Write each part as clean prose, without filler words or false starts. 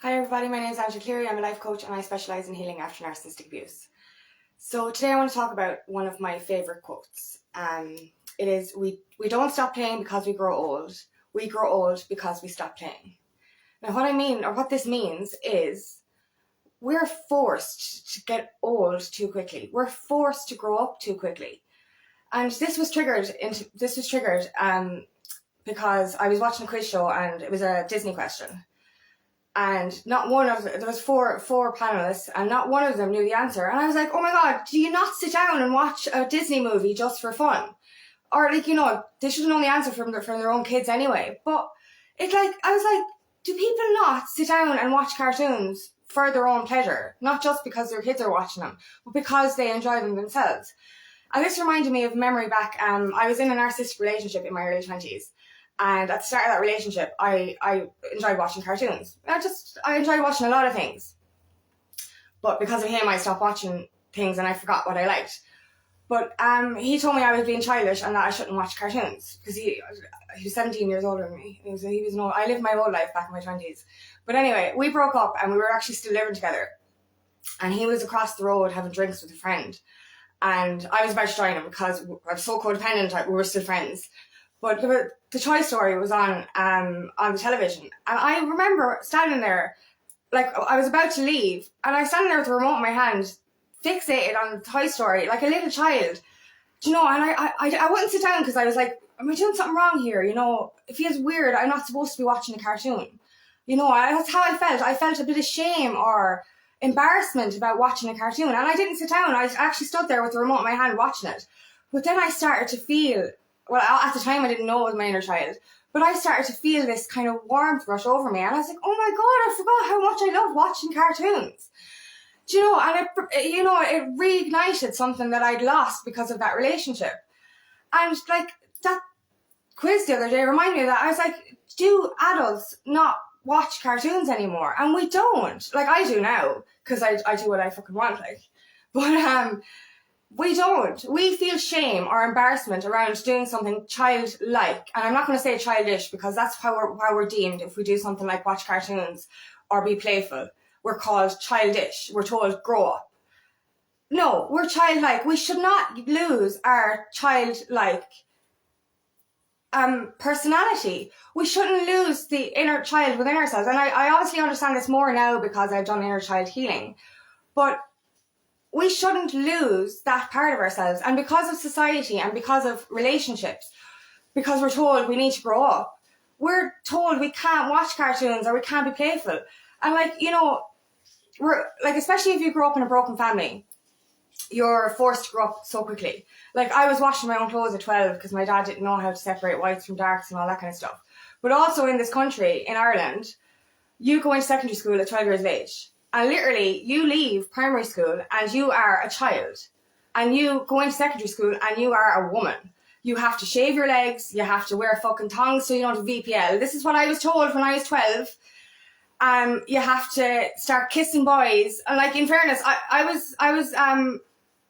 Hi everybody, my name is Angela Cleary. I'm a life coach and I specialise in healing after narcissistic abuse. So today I want to talk about one of my favourite quotes. It is, we don't stop playing because we grow old. We grow old because we stop playing. Now what this means is we're forced to get old too quickly. We're forced to grow up too quickly. And this was triggered because I was watching a quiz show and it was a Disney question. And there was four panelists and not one of them knew the answer. And I was like, oh my God, do you not sit down and watch a Disney movie just for fun? Or they should have known the answer from their own kids anyway. But I was like, do people not sit down and watch cartoons for their own pleasure? Not just because their kids are watching them, but because they enjoy them themselves. And this reminded me of a memory back. I was in a narcissistic relationship in my early 20s. And at the start of that relationship, I enjoyed watching cartoons. I enjoyed watching a lot of things. But because of him, I stopped watching things and I forgot what I liked. But he told me I was being childish and that I shouldn't watch cartoons. Because he was 17 years older than me. I lived my whole life back in my 20s. But anyway, we broke up and we were actually still living together. And he was across the road having drinks with a friend. And I was about to join him because I'm so codependent, we were still friends. But the Toy Story was on the television. And I remember standing there, like I was about to leave, and I was standing there with the remote in my hand, fixated on Toy Story, like a little child. And I wouldn't sit down because I was like, am I doing something wrong here? It feels weird. I'm not supposed to be watching a cartoon. That's how I felt. I felt a bit of shame or embarrassment about watching a cartoon. And I didn't sit down. I actually stood there with the remote in my hand watching it. But then I started to feel... Well, at the time I didn't know it was my inner child, but I started to feel this kind of warmth rush over me, and I was like, oh my God, I forgot how much I love watching cartoons. It reignited something that I'd lost because of that relationship. And like that quiz the other day reminded me of that. I was like, do adults not watch cartoons anymore? And we don't. Like, I do now, because I do what I fucking want, like. But we don't. We feel shame or embarrassment around doing something childlike. And I'm not going to say childish because that's how we're deemed if we do something like watch cartoons or be playful. We're called childish. We're told grow up. No, we're childlike. We should not lose our childlike personality. We shouldn't lose the inner child within ourselves. And I obviously understand this more now because I've done inner child healing. But we shouldn't lose that part of ourselves. And because of society and because of relationships, because we're told we need to grow up, we're told we can't watch cartoons or we can't be playful. And especially if you grow up in a broken family, you're forced to grow up so quickly. Like, I was washing my own clothes at 12 because my dad didn't know how to separate whites from darks and all that kind of stuff. But also in this country, in Ireland, you go into secondary school at 12 years of age. And literally, you leave primary school and you are a child. And you go into secondary school and you are a woman. You have to shave your legs. You have to wear fucking thongs so you don't have VPL. This is what I was told when I was 12. You have to start kissing boys. And like, in fairness, I was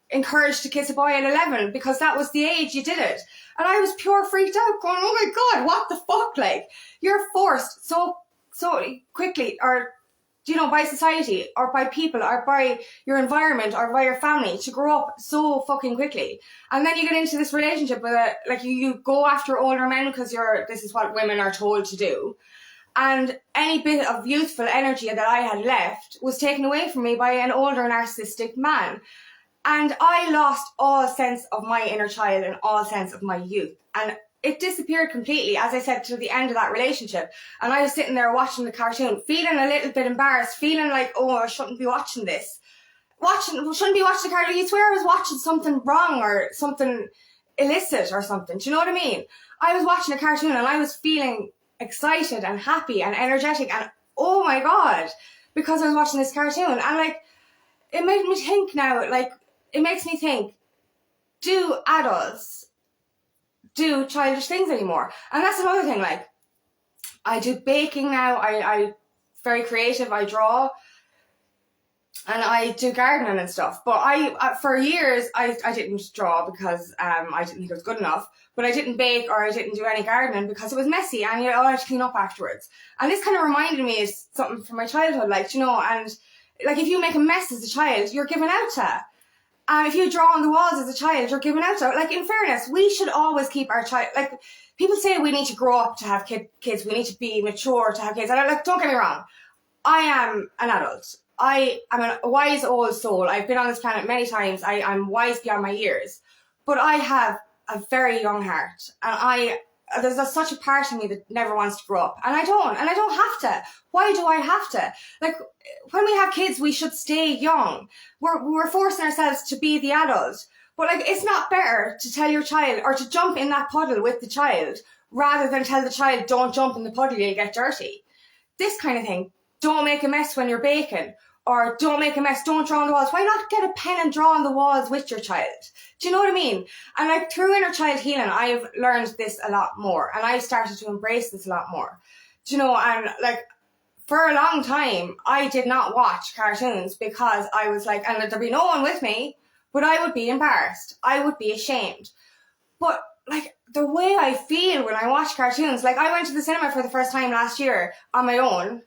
encouraged to kiss a boy at 11 because that was the age you did it. And I was pure freaked out going, oh my God, what the fuck? Like, you're forced so quickly or... by society or by people or by your environment or by your family to grow up so fucking quickly. And then you get into this relationship with you go after older men because this is what women are told to do. And any bit of youthful energy that I had left was taken away from me by an older narcissistic man. And I lost all sense of my inner child and all sense of my youth. And it disappeared completely, as I said, to the end of that relationship. And I was sitting there watching the cartoon, feeling a little bit embarrassed, feeling like, oh, I shouldn't be watching this. Shouldn't be watching the cartoon. You swear I was watching something wrong or something illicit or something. Do you know what I mean? I was watching a cartoon and I was feeling excited and happy and energetic and, oh my God, because I was watching this cartoon. And it made me think now, it makes me think, do adults do childish things anymore? And that's another thing. I do baking now. I very creative. I draw. and I do gardening and stuff. But for years, I didn't draw because I didn't think it was good enough. But I didn't bake or I didn't do any gardening because it was messy and you know, I had to clean up afterwards. And this kind of reminded me of something from my childhood, like, you know, and like if you make a mess as a child, you're given out to. And if you draw on the walls as a child, you're given out to. Like, in fairness, we should always keep our child, like, people say we need to grow up to have kids, we need to be mature to have kids. And like, don't get me wrong, I am an adult. I am a wise old soul. I've been on this planet many times. I'm wise beyond my years. But I have a very young heart. And there's such a part of me that never wants to grow up. And I don't have to. Why do I have to? Like, when we have kids, we should stay young. We're forcing ourselves to be the adult. But like, it's not better to tell your child or to jump in that puddle with the child rather than tell the child, don't jump in the puddle, you'll get dirty. This kind of thing. Don't make a mess when you're baking. Or don't make a mess, don't draw on the walls. Why not get a pen and draw on the walls with your child? Do you know what I mean? And like through inner child healing, I've learned this a lot more. And I've started to embrace this a lot more. Do you know, and like for a long time, I did not watch cartoons because I was like, and there'd be no one with me, but I would be embarrassed. I would be ashamed. But like the way I feel when I watch cartoons, like I went to the cinema for the first time last year on my own.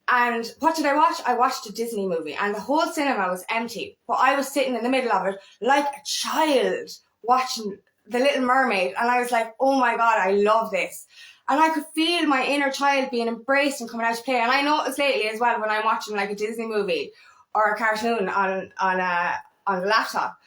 And what did I watch? I watched a Disney movie and the whole cinema was empty. But I was sitting in the middle of it like a child watching The Little Mermaid. And I was like, oh my God, I love this. And I could feel my inner child being embraced and coming out to play. And I noticed lately as well when I'm watching like a Disney movie or a cartoon on the laptop,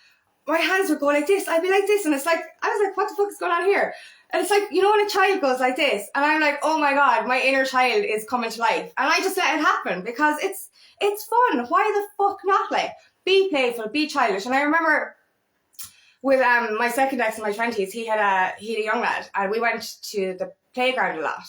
my hands would go like this. I'd be like this. And it's like, I was like, what the fuck is going on here? And it's like, you know, when a child goes like this, and I'm like, oh my God, my inner child is coming to life. And I just let it happen because it's fun. Why the fuck not? Like, be playful, be childish. And I remember with my second ex in my 20s, he had a young lad, and we went to the playground a lot.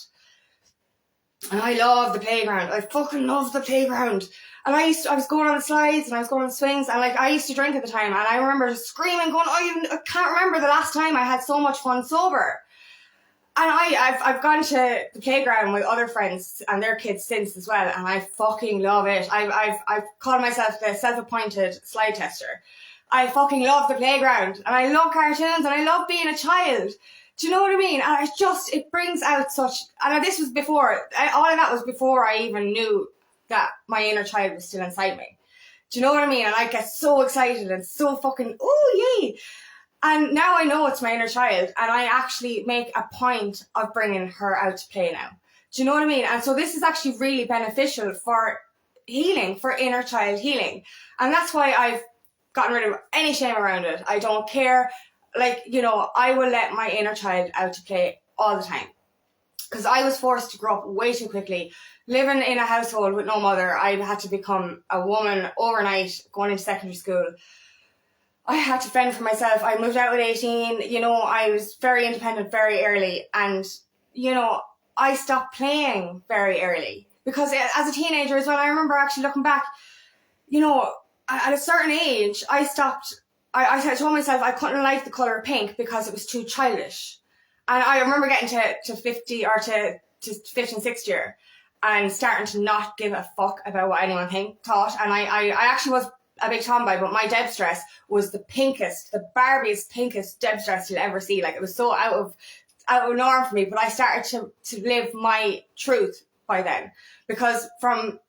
And I love the playground. I fucking love the playground. And I was going on the slides and I was going on the swings, and like I used to drink at the time, and I remember just screaming, going, I can't remember the last time I had so much fun sober. And I've gone to the playground with other friends and their kids since as well, and I fucking love it. I've called myself the self-appointed slide tester. I fucking love the playground, and I love cartoons, and I love being a child. Do you know what I mean? And it brings out such, and this was before, all of that was before I even knew that my inner child was still inside me. Do you know what I mean? And I get so excited and so fucking, oh yay. And now I know it's my inner child, and I actually make a point of bringing her out to play now. Do you know what I mean? And so this is actually really beneficial for healing, for inner child healing. And that's why I've gotten rid of any shame around it. I don't care. Like, you know, I will let my inner child out to play all the time. Because I was forced to grow up way too quickly. Living in a household with no mother, I had to become a woman overnight, going into secondary school. I had to fend for myself. I moved out at 18. You know, I was very independent very early. And, you know, I stopped playing very early. Because as a teenager as well, I remember actually looking back, you know, at a certain age, I stopped. I told myself I couldn't like the colour pink because it was too childish. And I remember getting to 50 or to 15th, 6th year and starting to not give a fuck about what anyone thought. And I actually was a big tomboy, but my Deb's dress was the pinkest, the Barbie's pinkest Deb's dress you'll ever see. Like, it was so out of norm for me, but I started to live my truth by then. Because from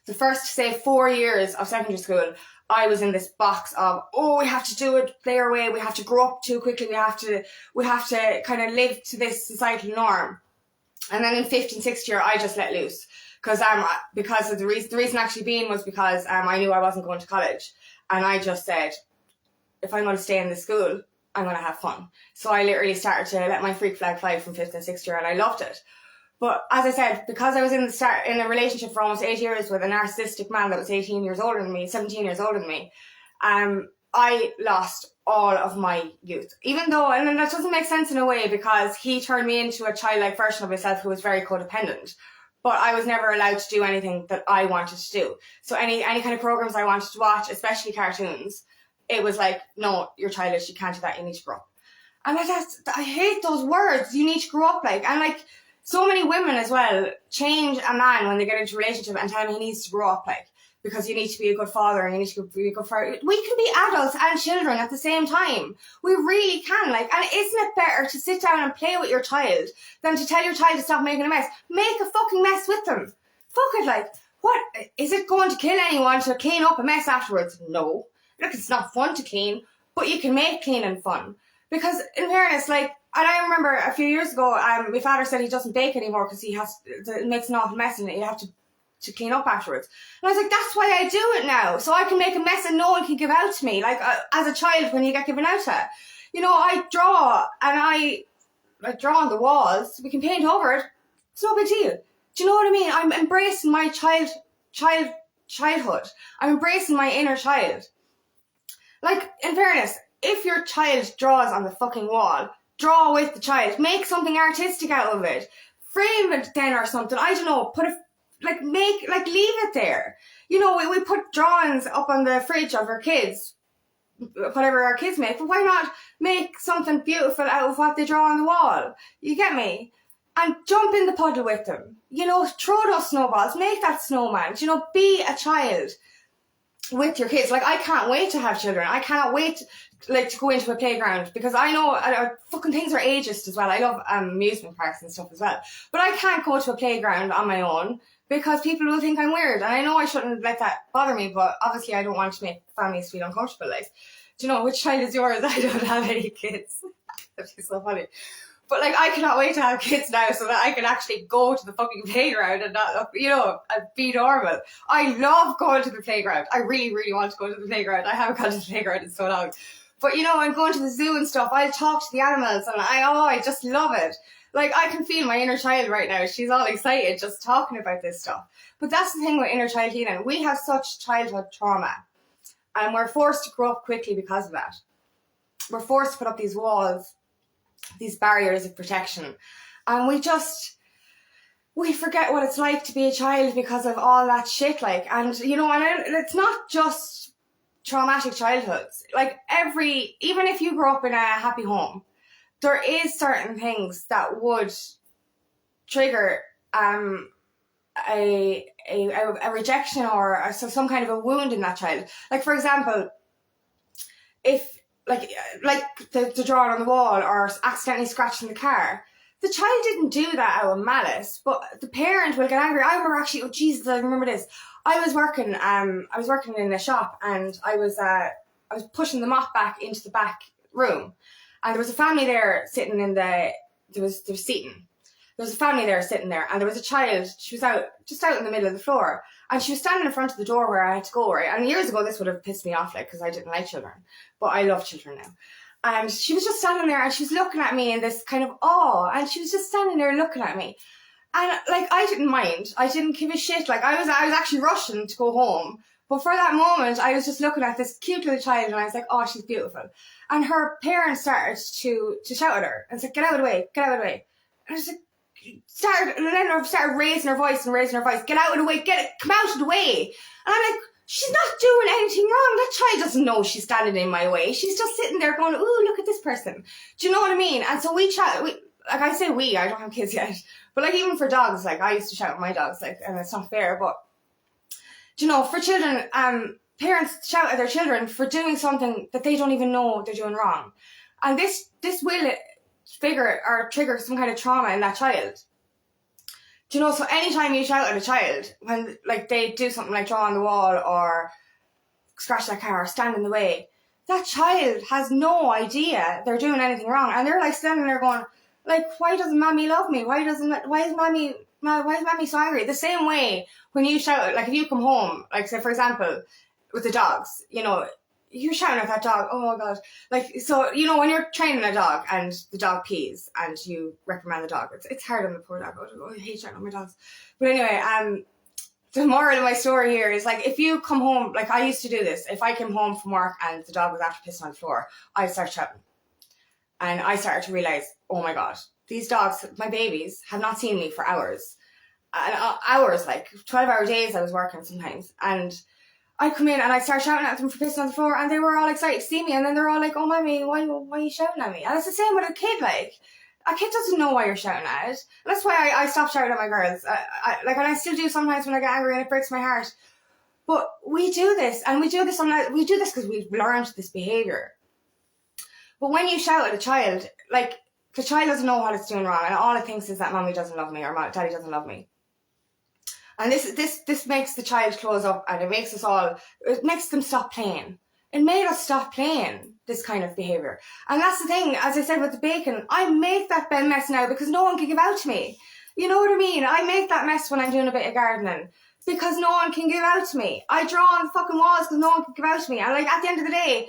the first, say, 4 years of secondary school, I was in this box of, we have to do it their way. We have to grow up too quickly. We have to kind of live to this societal norm. And then in 15th, 6th year, I just let loose. Because of the reason actually being was because I knew I wasn't going to college. And I just said, if I'm going to stay in this school, I'm going to have fun. So I literally started to let my freak flag fly from 5th and 6th year, and I loved it. But as I said, because I was in a relationship for almost 8 years with a narcissistic man that was 17 years older than me, I lost all of my youth. Even though, and that doesn't make sense in a way, because he turned me into a childlike version of myself who was very codependent. But I was never allowed to do anything that I wanted to do. So any kind of programs I wanted to watch, especially cartoons, it was like, no, you're childish, you can't do that, you need to grow up. And I hate those words, you need to grow up, like, and like, so many women as well change a man when they get into a relationship and tell him he needs to grow up, like. because you need to be a good father and you need to be a good father. We can be adults and children at the same time. We really can. Like, and isn't it better to sit down and play with your child than to tell your child to stop making a mess? Make a fucking mess with them. Fuck it, like, what? Is it going to kill anyone to clean up a mess afterwards? No. Look, it's not fun to clean, but you can make cleaning fun. Because in fairness, like, and I remember a few years ago, my father said he doesn't bake anymore because it makes an awful mess and you have to clean up afterwards. And I was like, that's why I do it now. So I can make a mess and no one can give out to me. Like, as a child, when you get given out to, you know, I draw and I draw on the walls. We can paint over it. It's no big deal. Do you know what I mean? I'm embracing my childhood. I'm embracing my inner child. Like, in fairness, if your child draws on the fucking wall, draw with the child. Make something artistic out of it. Frame it then or something. I don't know. Leave it there. You know, we put drawings up on the fridge of our kids, whatever our kids make, but why not make something beautiful out of what they draw on the wall? You get me? And jump in the puddle with them. You know, throw those snowballs, make that snowman. You know, be a child with your kids. Like, I can't wait to have children. I cannot wait to go into a playground, because I know fucking things are ageist as well. I love amusement parks and stuff as well. But I can't go to a playground on my own, because people will think I'm weird. And I know I shouldn't let that bother me, but obviously I don't want to make families feel uncomfortable. Like, do you know, which child is yours? I don't have any kids. That'd be so funny. But, like, I cannot wait to have kids now so that I can actually go to the fucking playground and not, you know, and be normal. I love going to the playground. I really, really want to go to the playground. I haven't gone to the playground in so long. But, you know, I'm going to the zoo and stuff. I talk to the animals and I just love it. Like, I can feel my inner child right now. She's all excited just talking about this stuff. But that's the thing with inner child healing. We have such childhood trauma, and we're forced to grow up quickly because of that. We're forced to put up these walls, these barriers of protection. And we forget what it's like to be a child because of all that shit. Like, and, you know, and it's not just traumatic childhoods. Like, even if you grew up in a happy home, there is certain things that would trigger a rejection or some kind of a wound in that child. Like, for example, if like the drawing on the wall or accidentally scratching the car, the child didn't do that out of malice, but the parent will get angry. I remember actually, oh Jesus, I remember this. I was working in a shop, and I was pushing the mop back into the back room. And there was a family there sitting there was seating. There was a family there sitting there, and there was a child. She was just out in the middle of the floor, and she was standing in front of the door where I had to go, right? And years ago, this would have pissed me off, like, because I didn't like children, but I love children now. And she was just standing there, and she was looking at me in this kind of awe, and she was just standing there looking at me. And, like, I didn't mind. I didn't give a shit. Like, I was actually rushing to go home. But for that moment, I was just looking at this cute little child, and I was like, oh, she's beautiful. And her parents started to shout at her and said, get out of the way, get out of the way. And I was like, started raising her voice, get out of the way, come out of the way. And I'm like, she's not doing anything wrong. That child doesn't know she's standing in my way. She's just sitting there going, ooh, look at this person. Do you know what I mean? And so we chat, like I say I don't have kids yet. But, like, even for dogs, like, I used to shout at my dogs, like, and it's not fair, but, do you know, for children, parents shout at their children for doing something that they don't even know they're doing wrong. And this will trigger some kind of trauma in that child. Do you know, so anytime you shout at a child, when, like, they do something like draw on the wall or scratch their car or stand in the way, that child has no idea they're doing anything wrong. And they're, like, standing there going, like, why doesn't mommy love me? Why is mommy so angry? The same way when you shout, like, if you come home, like, say, for example, with the dogs, you know, you're shouting at that dog, oh my God. Like, so, you know, when you're training a dog and the dog pees and you reprimand the dog, it's hard on the poor dog. Oh, I hate shouting at my dogs. But anyway, the moral of my story here is, like, if you come home, like, I used to do this. If I came home from work and the dog was after pissing on the floor, I'd start shouting. And I started to realize, oh my God, these dogs, my babies, have not seen me for hours. Hours, like 12-hour days I was working sometimes. And I'd come in and I'd start shouting at them for pissing on the floor, and they were all excited to see me. And then they're all like, oh, mommy, why are you shouting at me? And it's the same with a kid, like. A kid doesn't know why you're shouting at it. That's why I stopped shouting at my girls. And I still do sometimes when I get angry and it breaks my heart. But we do this, and we do this because we've learned this behaviour. But when you shout at a child, like, the child doesn't know what it's doing wrong, and all it thinks is that mommy doesn't love me or daddy doesn't love me. And this makes the child close up, and it makes them stop playing. It made us stop playing this kind of behaviour. And that's the thing, as I said with the bacon, I make that mess now because no one can give out to me. You know what I mean? I make that mess when I'm doing a bit of gardening because no one can give out to me. I draw on the fucking walls because no one can give out to me. And like, at the end of the day,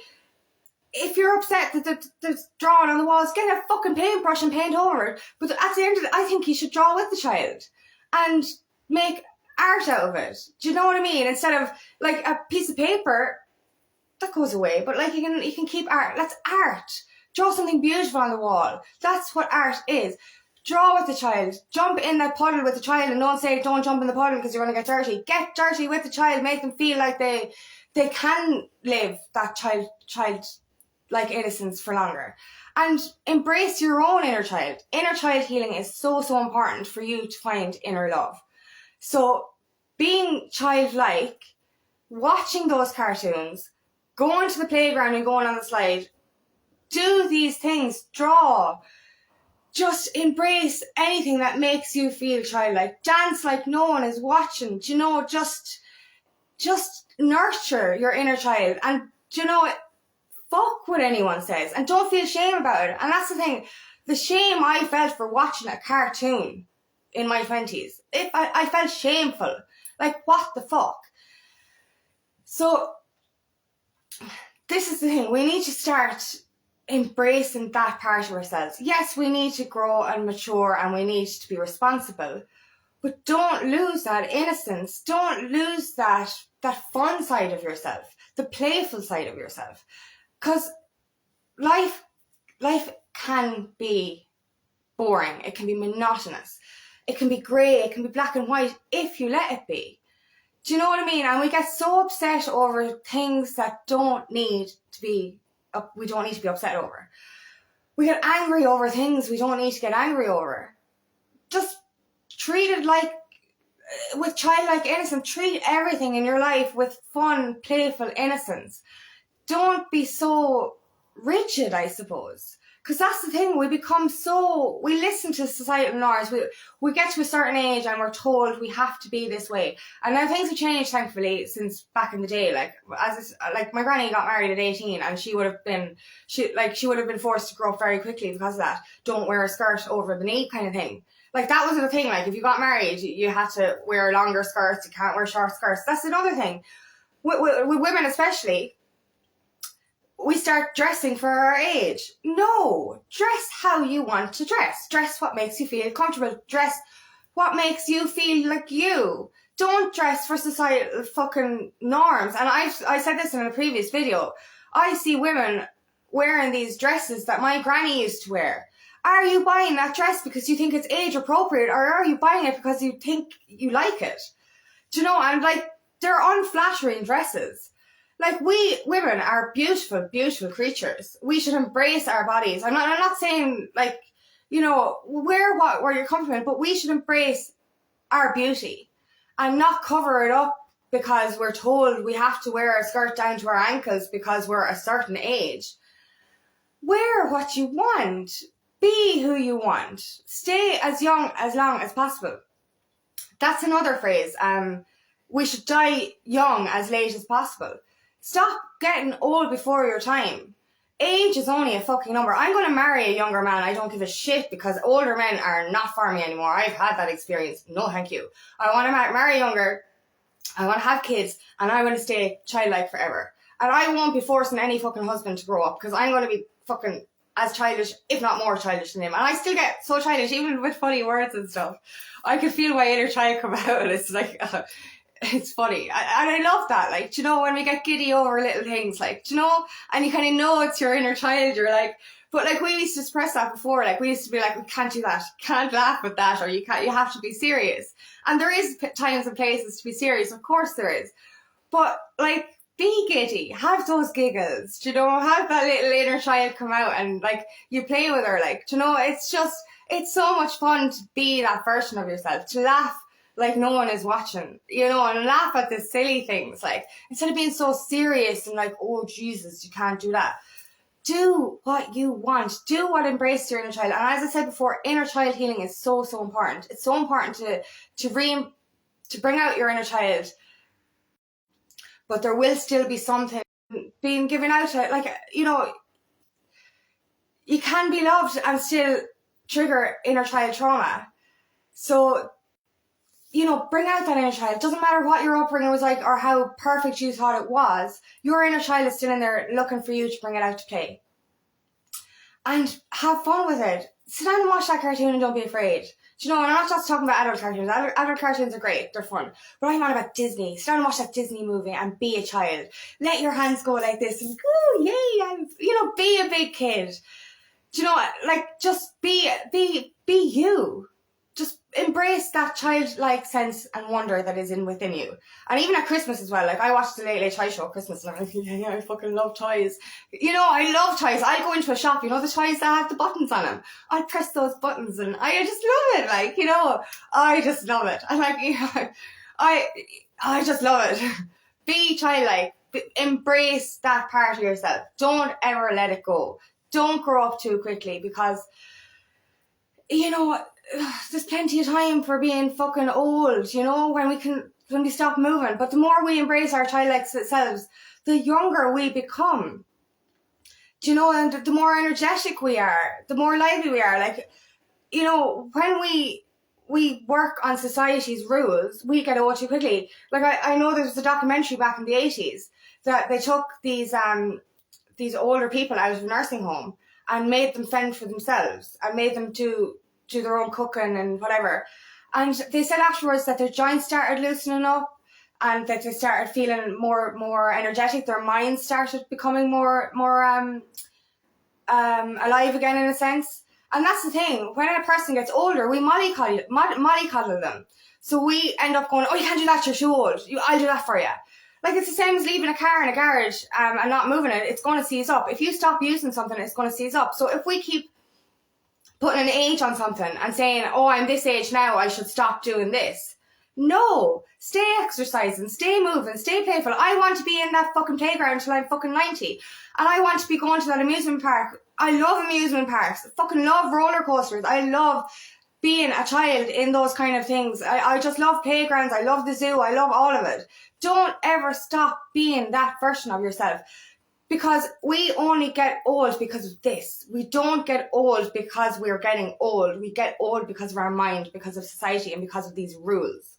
if you're upset that there's drawing on the walls, get a fucking paintbrush and paint over it. But at the end of it, I think you should draw with the child and make art out of it. Do you know what I mean? Instead of like a piece of paper, that goes away. But like, you can keep art. That's art. Draw something beautiful on the wall. That's what art is. Draw with the child. Jump in that puddle with the child, and don't say don't jump in the puddle because you're going to get dirty. Get dirty with the child. Make them feel like they can live that childlike innocence for longer. And embrace your own inner child. Inner child healing is so important for you to find inner love. So being childlike, watching those cartoons, going to the playground and going on the slide, do these things, draw, just embrace anything that makes you feel childlike. Dance like no one is watching. Do you know, just nurture your inner child. And do you know what? Fuck what anyone says. And don't feel shame about it. And that's the thing. The shame I felt for watching a cartoon in my 20s, I felt shameful. Like, what the fuck? So, this is the thing. We need to start embracing that part of ourselves. Yes, we need to grow and mature, and we need to be responsible. But don't lose that innocence. Don't lose that fun side of yourself. The playful side of yourself. Because life can be boring. It can be monotonous. It can be grey. It can be black and white if you let it be. Do you know what I mean? And we get so upset over things that we don't need to be upset over. We get angry over things we don't need to get angry over. Just treat it like, with childlike innocence, treat everything in your life with fun, playful innocence. Don't be so rigid, I suppose. Because that's the thing, we listen to societal norms. We get to a certain age and we're told we have to be this way. And now things have changed, thankfully, since back in the day. Like my granny got married at 18, and she would have been forced to grow up very quickly because of that. Don't wear a skirt over the knee kind of thing. Like, that wasn't a thing. Like, if you got married, you had to wear longer skirts. You can't wear short skirts. That's another thing. With women especially, we start dressing for our age. No, dress how you want to dress. Dress what makes you feel comfortable. Dress what makes you feel like you. Don't dress for societal fucking norms. And I said this in a previous video. I see women wearing these dresses that my granny used to wear. Are you buying that dress because you think it's age appropriate, or are you buying it because you think you like it? Do you know? And like, they're unflattering dresses. Like, we women are beautiful, beautiful creatures. We should embrace our bodies. I'm not saying, like, you know, wear where you're comfortable in, but we should embrace our beauty and not cover it up because we're told we have to wear a skirt down to our ankles because we're a certain age. Wear what you want. Be who you want. Stay as long as possible. That's another phrase. We should die young as late as possible. Stop getting old before your time. Age is only a fucking number. I'm going to marry a younger man. I don't give a shit because older men are not for me anymore. I've had that experience. No, thank you. I want to marry younger. I want to have kids. And I want to stay childlike forever. And I won't be forcing any fucking husband to grow up because I'm going to be fucking as childish, if not more childish than him. And I still get so childish, even with funny words and stuff. I can feel my inner child come out. It's like... it's funny. And I love that. Like, do you know, when we get giddy over little things, like, do you know, and you kind of know it's your inner child, you're like, but like, we used to suppress that before. Like, we used to be like, we can't do that. Can't laugh at that, or you have to be serious. And there is times and places to be serious. Of course there is. But like, be giddy. Have those giggles. Do you know, have that little inner child come out and like, you play with her. Like, do you know, it's so much fun to be that version of yourself, to laugh like no one is watching, you know, and laugh at the silly things. Like, instead of being so serious and like, oh Jesus, you can't do that. Do what you want. Do what embraces your inner child. And as I said before, inner child healing is so, so important. It's so important to bring out your inner child. But there will still be something being given out to, like, you know, you can be loved and still trigger inner child trauma. So, you know, bring out that inner child. It doesn't matter what your upbringing was like or how perfect you thought it was. Your inner child is still in there looking for you to bring it out to play. And have fun with it. Sit down and watch that cartoon and don't be afraid. Do you know, and I'm not just talking about adult cartoons. Adult cartoons are great. They're fun. But I'm on about Disney. Sit down and watch that Disney movie and be a child. Let your hands go like this and go, yay, and, you know, be a big kid. Do you know, like, just be you. Just embrace that childlike sense and wonder that is within you. And even at Christmas as well, like, I watched the Late Late Toy Show at Christmas and I'm like, yeah, I fucking love toys. You know, I love toys. I go into a shop, you know, the toys that have the buttons on them. I press those buttons and I just love it. Like, you know, I just love it. I'm like, you know, I just love it. Be childlike. Embrace that part of yourself. Don't ever let it go. Don't grow up too quickly because, you know, there's plenty of time for being fucking old, you know, when we stop moving. But the more we embrace our childlike selves, the younger we become. Do you know, and the more energetic we are, the more lively we are. Like, you know, when we work on society's rules, we get old too quickly. Like, I know there was a documentary back in the 80s that they took these older people out of a nursing home and made them fend for themselves and made them do their own cooking and whatever. And they said afterwards that their joints started loosening up and that they started feeling more energetic. Their minds started becoming more alive again, in a sense. And that's the thing. When a person gets older, we mollycoddle them. So we end up going, oh, you can't do that, you're too old. I'll do that for you. Like, it's the same as leaving a car in a garage and not moving it. It's going to seize up. If you stop using something, it's going to seize up. So if we keep putting an age on something and saying, oh, I'm this age now, I should stop doing this. No. Stay exercising, stay moving, stay playful. I want to be in that fucking playground until I'm fucking 90. And I want to be going to that amusement park. I love amusement parks. I fucking love roller coasters. I love being a child in those kind of things. I just love playgrounds. I love the zoo. I love all of it. Don't ever stop being that version of yourself. Because we only get old because of this. We don't get old because we're getting old. We get old because of our mind, because of society, and because of these rules.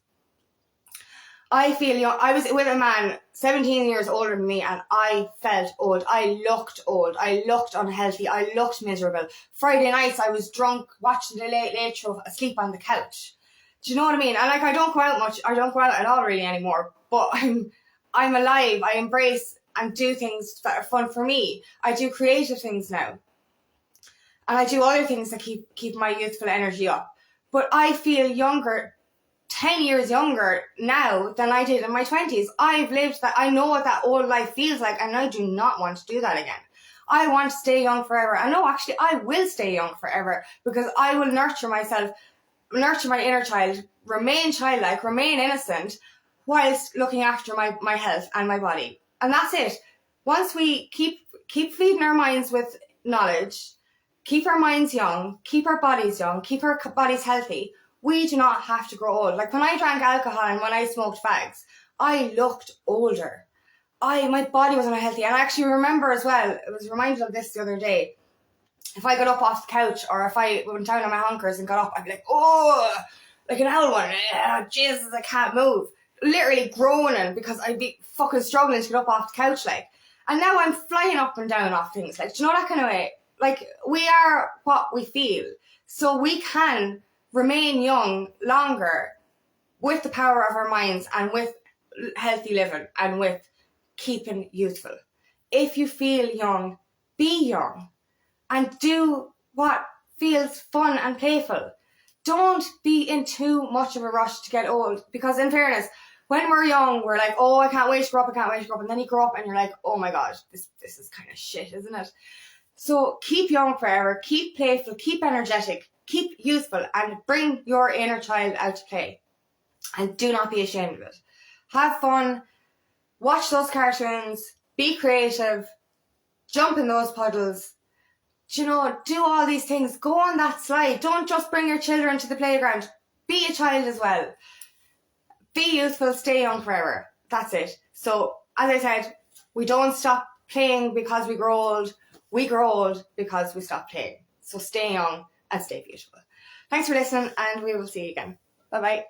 I feel, you know, I was with a man 17 years older than me and I felt old. I looked old. I looked unhealthy. I looked miserable. Friday nights I was drunk, watching the Late Late Show, asleep on the couch. Do you know what I mean? And like, I don't go out much. I don't go out at all really anymore. But I'm alive. I embrace and do things that are fun for me. I do creative things now. And I do other things that keep my youthful energy up. But I feel younger, 10 years younger now than I did in my 20s. I've lived that. I know what that old life feels like, and I do not want to do that again. I want to stay young forever. And no, actually, I will stay young forever because I will nurture myself, nurture my inner child, remain childlike, remain innocent, whilst looking after my health and my body. And that's it. Once we keep feeding our minds with knowledge, keep our minds young, keep our bodies young, keep our bodies healthy, we do not have to grow old. Like when I drank alcohol and when I smoked fags, I looked older. My body was unhealthy. And I actually remember as well, I was reminded of this the other day, if I got up off the couch or if I went down on my honkers and got up, I'd be like, oh, like an owl one. Jesus, I can't move. Literally groaning because I'd be fucking struggling to get up off the couch, like. And now I'm flying up and down off things, like, do you know that kind of way? Like, we are what we feel. So we can remain young longer with the power of our minds and with healthy living and with keeping youthful. If you feel young, be young and do what feels fun and playful. Don't be in too much of a rush to get old, because in fairness, when we're young, we're like, oh, I can't wait to grow up, I can't wait to grow up. And then you grow up and you're like, oh my God, this is kind of shit, isn't it? So keep young forever, keep playful, keep energetic, keep youthful, and bring your inner child out to play. And do not be ashamed of it. Have fun. Watch those cartoons. Be creative. Jump in those puddles. Do all these things. Go on that slide. Don't just bring your children to the playground. Be a child as well. Be youthful. Stay young forever. That's it. So, as I said, we don't stop playing because we grow old. We grow old because we stop playing. So stay young and stay beautiful. Thanks for listening, and we will see you again. Bye-bye.